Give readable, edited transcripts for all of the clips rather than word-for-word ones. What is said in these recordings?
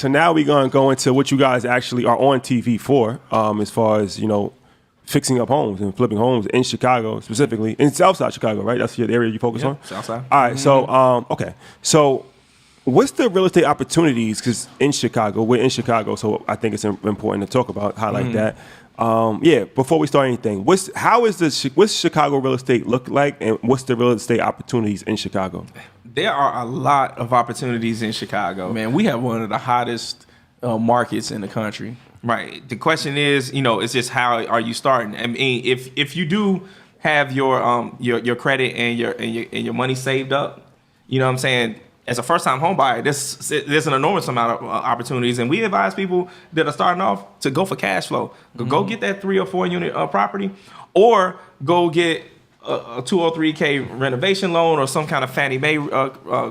So now we're going to go into what you guys actually are on TV for, as far as, fixing up homes and flipping homes in Chicago, specifically in Southside Chicago, right? That's the area you focus on? Southside. All right, so, okay. So what's the real estate opportunities? Because in Chicago, we're in Chicago, so I think it's important to talk about, highlight that. Before we start anything, what's Chicago real estate look like, and what's the real estate opportunities in Chicago? There are a lot of opportunities in Chicago. Man, we have one of the hottest markets in the country. Right. The question is, it's just how are you starting? I mean, if you do have your credit and your money saved up, you know what I'm saying? As a first-time home buyer, there's an enormous amount of opportunities, and we advise people that are starting off to go for cash flow. Go get that 3 or 4 unit property, or go get a 203K renovation loan or some kind of Fannie Mae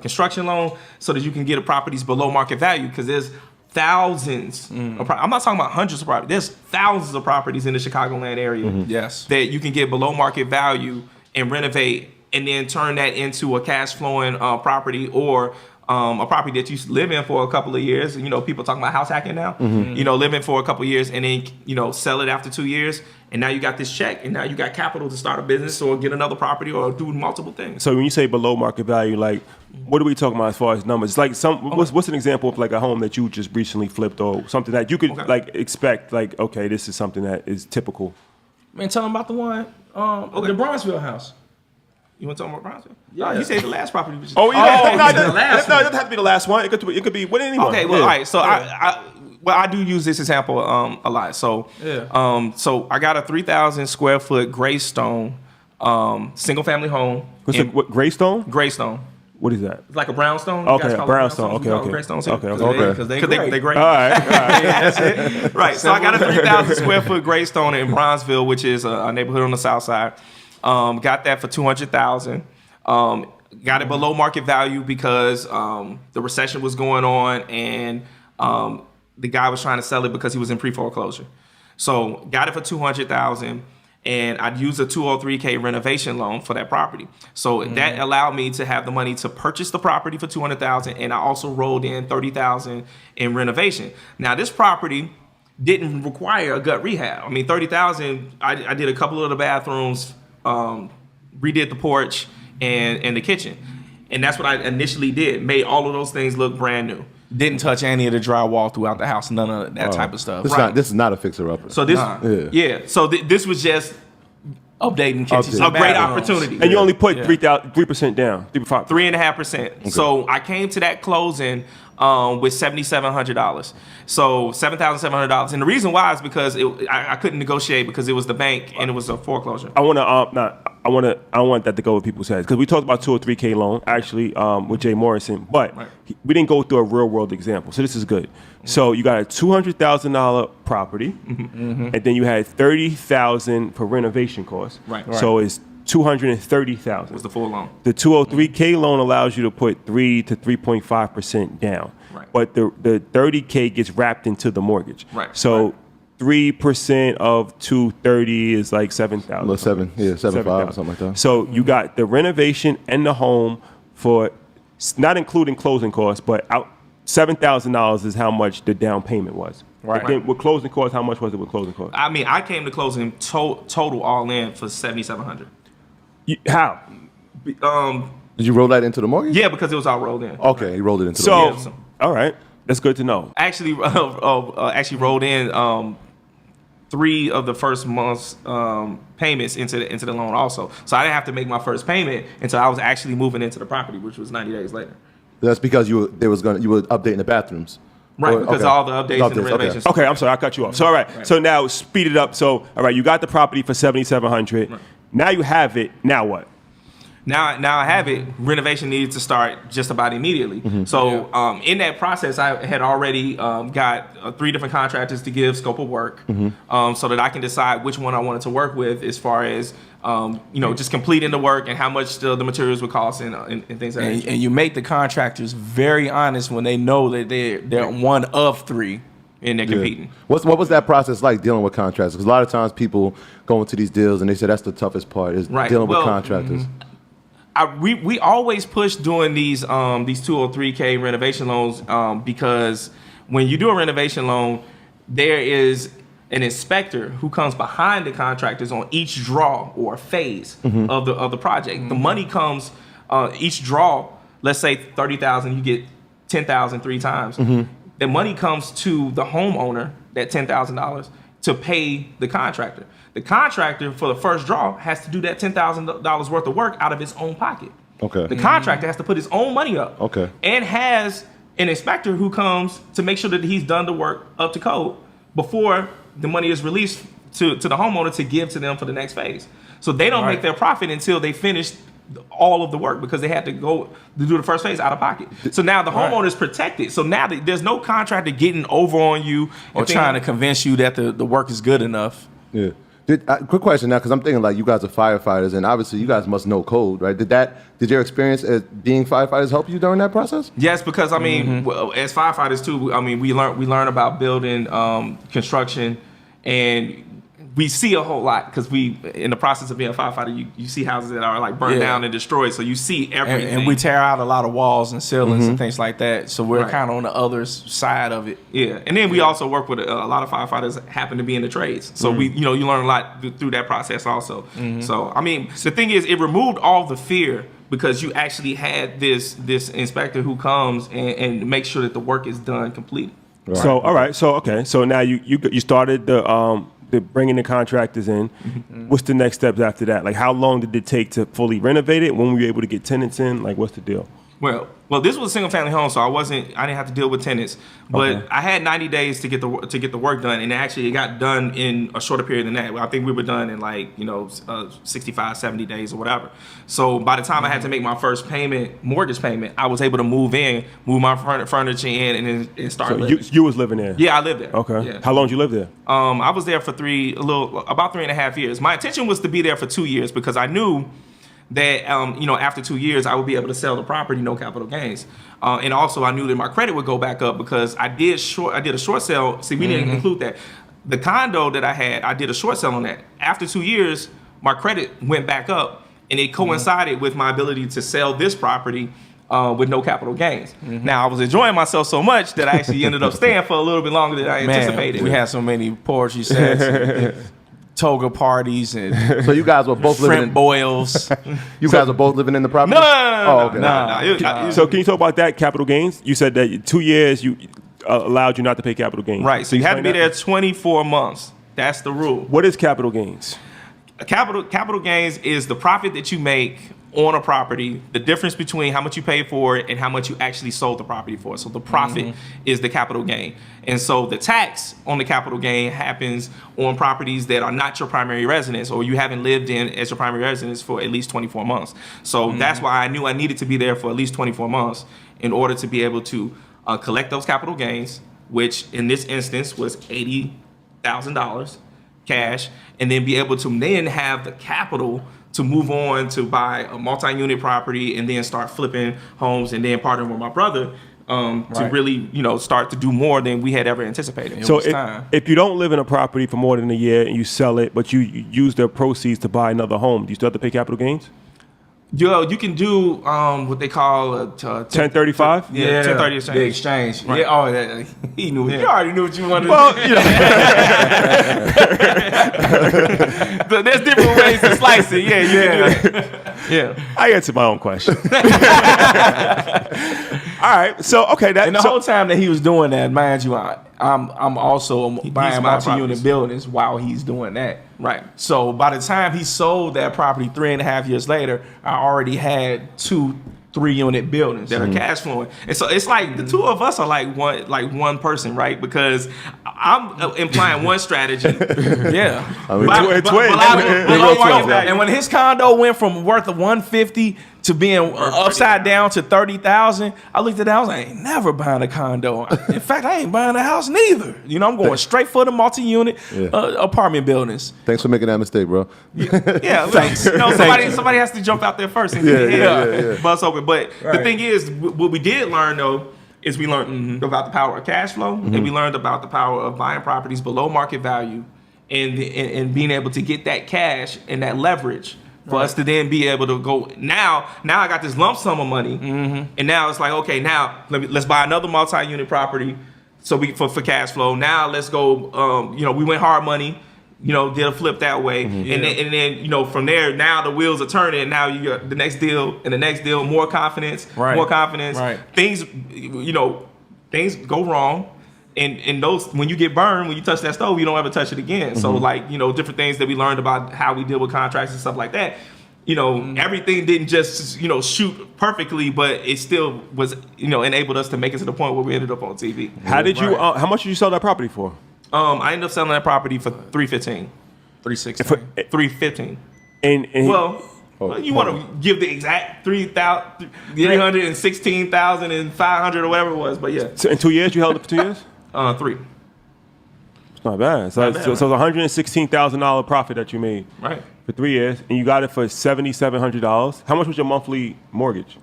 construction loan, so that you can get a properties below market value. Because there's thousands. I'm not talking about hundreds of properties. There's thousands of properties in the Chicagoland area. Yes, that you can get below market value and renovate, and then turn that into a cash flowing property, or a property that you live in for a couple of years. People talking about house hacking now. Live in for a couple of years and then sell it after 2 years, and now you got this check, and now you got capital to start a business or get another property or do multiple things. So when you say below market value, like, what are we talking about as far as numbers? Like what's an example of like a home that you just recently flipped, or something that you could like expect, like, okay, this is something that is typical? Man, tell them about the one, the Bronzeville house. You want to talk about Bronzeville? Yeah. You said the last property. It the last doesn't have to be the last one. It could be with anyone. Okay, well, all right. So I do use this example a lot. So so I got a 3,000 square foot Greystone single family home. What, Greystone? Greystone. What is that? It's like a brownstone. Okay, brownstone. Okay. Greystone. Okay. Because they're great. All right. Yeah, that's it. Right. So I got a 3,000 square foot Greystone in Bronzeville, which is a neighborhood on the south side. Got that for $200,000. Got it below market value because the recession was going on, and the guy was trying to sell it because he was in pre-foreclosure. So got it for $200,000, and I'd use a 203K renovation loan for that property. So that allowed me to have the money to purchase the property for $200,000, and I also rolled in $30,000 in renovation. Now this property didn't require a gut rehab. I mean, $30,000. I did a couple of the bathrooms. Redid the porch and the kitchen, and that's what I initially did. Made all of those things look brand new. Didn't touch any of the drywall throughout the house. None of that type of stuff. This is not a fixer upper. So this, So this was just updating kitchen. A great opportunity. And you only put 3% down, 3.5%. So I came to that closing with $7,700. So $7,700. And the reason why is because I couldn't negotiate because it was the bank and it was a foreclosure. I don't want that to go with people's heads, because we talked about 203K loan actually with Jay Morrison, but we didn't go through a real world example. So this is good. So you got a $200,000 property, and then you had $30,000 for renovation costs. Right. So it's $230,000. Was the full loan. The 203K loan allows you to put 3 to 3.5% down. Right. But the 30K gets wrapped into the mortgage. Right. So 3% of 230 is like 7,000. 7.5 or something like that. So you got the renovation and the home for, not including closing costs, but $7,000 is how much the down payment was. Right. But then with closing costs, how much was it with closing costs? I mean, I came to closing total all in for $7,700. How? Did you roll that into the mortgage? Yeah, because it was all rolled in. Okay, you rolled it into the mortgage. So, all right, that's good to know. Actually rolled in 3 of the first month's payments into the loan also. So I didn't have to make my first payment until I was actually moving into the property, which was 90 days later. That's because you were updating the bathrooms. Right, because all the updates and the renovations. Okay, I'm sorry, I cut you off. So all right. So now speed it up. So all right, you got the property for $7,700. Right. Now you have it. Now what? Now I have it. Renovation needed to start just about immediately. So in that process, I had already got 3 different contractors to give scope of work, so that I can decide which one I wanted to work with as far as just completing the work and how much the materials would cost and things like that. And you make the contractors very honest when they know that they're one of 3. And they're competing. What was that process like dealing with contractors? Because a lot of times people go into these deals and they say that's the toughest part is dealing with contractors. We always push doing these 203K renovation loans because when you do a renovation loan, there is an inspector who comes behind the contractors on each draw or phase of the project. The money comes each draw. Let's say 30,000, you get 10,000 3 times. The money comes to the homeowner, that $10,000, to pay the contractor. The contractor for the first draw has to do that $10,000 worth of work out of his own pocket. Okay. The contractor has to put his own money up. Okay. And has an inspector who comes to make sure that he's done the work up to code before the money is released to the homeowner to give to them for the next phase. So they don't make their profit until they finish all of the work because they had to go to do the first phase out of pocket. So now the homeowner is protected. So now there's no contractor getting over on you or trying to convince you that the work is good enough. Yeah. Quick question now, because I'm thinking like you guys are firefighters, and obviously you guys must know code, right? Did your experience as being firefighters help you during that process? Yes, because I mean, well, as firefighters too, I mean, we learn about building, construction, and we see a whole lot because we, in the process of being a firefighter, you see houses that are like burned down and destroyed. So you see everything. And we tear out a lot of walls and ceilings and things like that. So we're kind of on the other side of it. Yeah. And then we also work with a lot of firefighters that happen to be in the trades. So we, you learn a lot through that process also. So, I mean, the thing is, it removed all the fear because you actually had this inspector who comes and makes sure that the work is done completely. Right. So, all right. So, okay. So now you started the bringing the contractors in. What's the next steps after that? Like, how long did it take to fully renovate it? When were you able to get tenants in? Like, what's the deal? Well, this was a single family home, so I didn't have to deal with tenants. But I had 90 days to get the work done, and actually it got done in a shorter period than that. I think we were done in 65, 70 days or whatever. So by the time I had to make my first mortgage payment, I was able to move my furniture in and start living. You was living there? Yeah, I lived there. Okay. Yeah. How long did you live there? I was there for about 3.5 years. My intention was to be there for 2 years because I knew that after 2 years I would be able to sell the property, no capital gains, and also I knew that my credit would go back up because I did a short sale. See, we didn't include that. The condo that I did a short sale on that. After 2 years, my credit went back up, and it coincided with my ability to sell this property with no capital gains. Now I was enjoying myself so much that I actually ended up staying for a little bit longer than I anticipated. We had so many poetry sets. Toga parties and so you guys were both living in boils. You guys were both living in the property? No. So can you talk about that capital gains? You said that 2 years you allowed you not to pay capital gains. Right. So you have to be there 24 months. That's the rule. What is capital gains? Capital gains is the profit that you make on a property, the difference between how much you paid for it and how much you actually sold the property for. So the profit is the capital gain. And so the tax on the capital gain happens on properties that are not your primary residence or you haven't lived in as your primary residence for at least 24 months. So that's why I knew I needed to be there for at least 24 months in order to be able to collect those capital gains, which in this instance was $80,000 cash, and then be able to then have the capital to move on to buy a multi-unit property and then start flipping homes and then partnering with my brother to really, start to do more than we had ever anticipated. So if you don't live in a property for more than a year and you sell it, but you use the proceeds to buy another home, do you still have to pay capital gains? You can do what they call a 1035. Yeah, 1030 exchange. The exchange. Right. Yeah, he knew. Yeah. You already knew what you wanted to do. There's different ways to slice it. Yeah, you can do that. Yeah. I answered my own question. All right. So and the whole time that he was doing that, mind you, I'm also buying multi-unit buildings while he's doing that. Right. So by the time he sold that property 3.5 years later, I already had 2 3-unit buildings that are cash flowing. And so it's like the two of us are like one person, right? Because I'm implying one strategy. Yeah. And when his condo went from worth of $150 to being upside down to $30,000, I looked at that. I was like, I ain't never buying a condo. In fact, I ain't buying a house neither. I'm going straight for the multi-unit apartment buildings. Thanks for making that mistake, bro. Yeah, thanks. Somebody has to jump out there first and bust open. But the thing is, what we did learn though is we learned about the power of cash flow, and we learned about the power of buying properties below market value, and being able to get that cash and that leverage. For us to then be able to go now I got this lump sum of money, and now it's like, okay, now let's buy another multi-unit property, So for cash flow. Now let's go. We went hard money. Did a flip that way, and then from there, now the wheels are turning. And now you got the next deal and the next deal. More confidence, more confidence. Right. Things, things go wrong, and those when you get burned, when you touch that stove, you don't ever touch it again. So different things that we learned about how we deal with contracts and stuff like that. Everything didn't just shoot perfectly, but it still was enabled us to make it to the point where we ended up on TV. How did you? How much did you sell that property for? I ended up selling that property for $315. $315. And well, you want to give the exact $316,500 or whatever it was, but yeah. So in 2 years, you held it for 2 years? 3. It's not bad. So it's a $116,000 profit that you made. Right. For 3 years, and you got it for $7,700. How much was your monthly mortgage?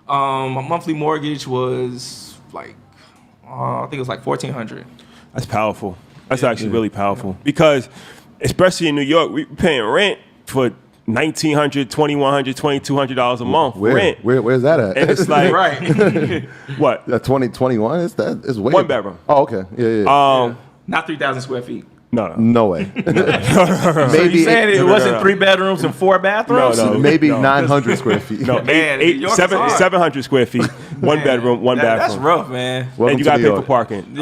My monthly mortgage was like, I think it was like $1,400. That's powerful. That's actually really powerful because, especially in New York, we're paying rent for $1,900, $2,100, $2,200 a month. Where's that at? And it's like right. What? 2021 is that? It's way One bedroom. Oh, okay. Yeah. Not 3,000 square feet. No way. So Maybe you saying it wasn't 3 bedrooms and 4 bathrooms? maybe 900 square feet. No, Man, New York is hard. 700 square feet, one bedroom, one bathroom. That's rough, man. Welcome And you to got to New pay for York. parking.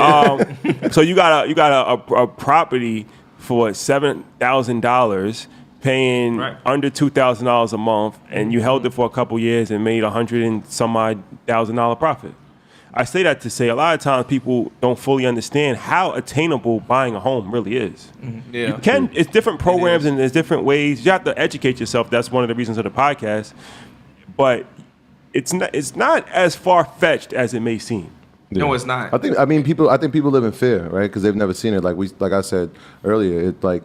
So you got a property for $7,000, paying under $2,000 a month, and you held it for a couple years and made $100 and some odd $1,000 profit. I say that to say a lot of times people don't fully understand how attainable buying a home really is. Yeah. You can. It's different programs and there's different ways. You have to educate yourself. That's one of the reasons of the podcast. But it's not as far fetched as it may seem. No, it's not. I think people live in fear, right? Because they've never seen it. Like I said earlier, it's like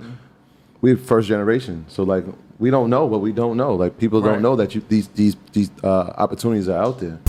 we're first generation, so like we don't know what we don't know. Like people don't know that these opportunities are out there.